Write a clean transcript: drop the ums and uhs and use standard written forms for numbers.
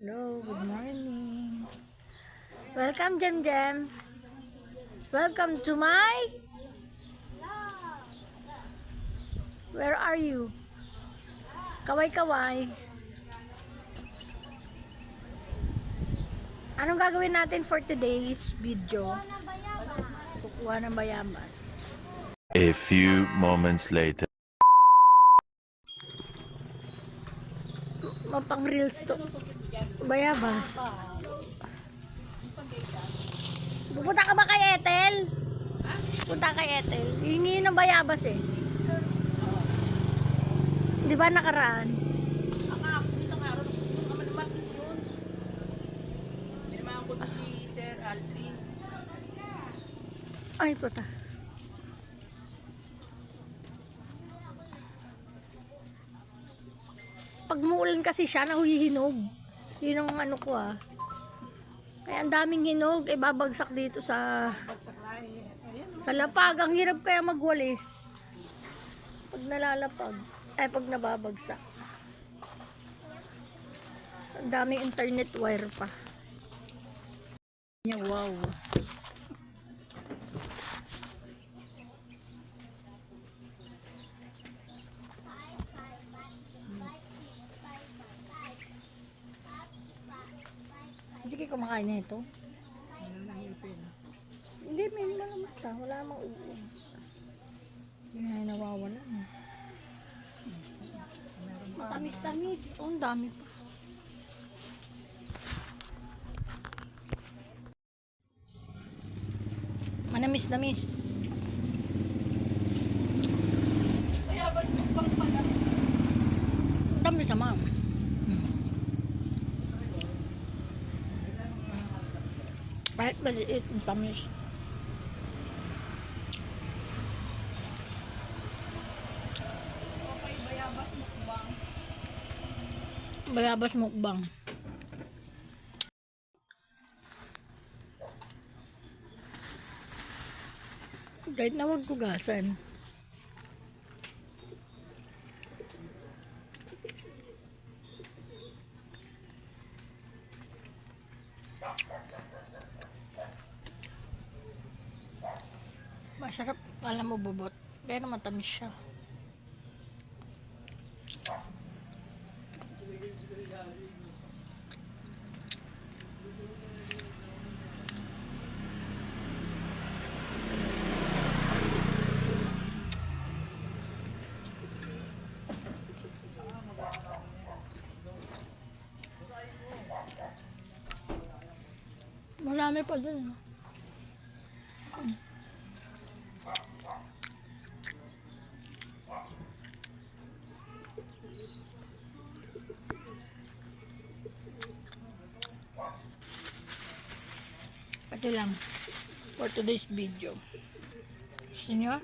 Hello, good morning. Welcome, Jem Jem. Welcome to my... Where are you? Kaway-kaway. Anong gagawin natin for today's video? Kukuha ng bayabas. A few moments later. Mapang reels to. Bayabas. Pupunta ka ba kay Ethel? Punta kay Ethel. Hingi ng bayabas eh. Di ba nakaraan? Isang araw, naman naman yun. Sinamahan ko si Sir Aldrin. Ay, puta. Pag muulan kasi siya, nahuhihinog. Yun ang ano ko ah. Kaya ang daming hinog, eh babagsak dito sa lapag. Ang hirap kaya magwalis. Pag nalalapag, pag nababagsak. Ang daming internet wire pa. Wow. Hindi kayo kumakain na ito? Hindi, may malamata. Wala namang uod. Hindi na nawawala. Tamis-tamis. Oh, ang dami pa. Manamis-namis. Bayabas mo pang pala. Dami sa ma'am. Kahit maliit, ang tamis. Okay, bayabas mo bang? Bayabas mukbang. Kahit na huwag kugasan. Masarap, alam mo bubot. Pero matamis siya. Marami pa dun. Ito lang for today's video. Gusto nyo?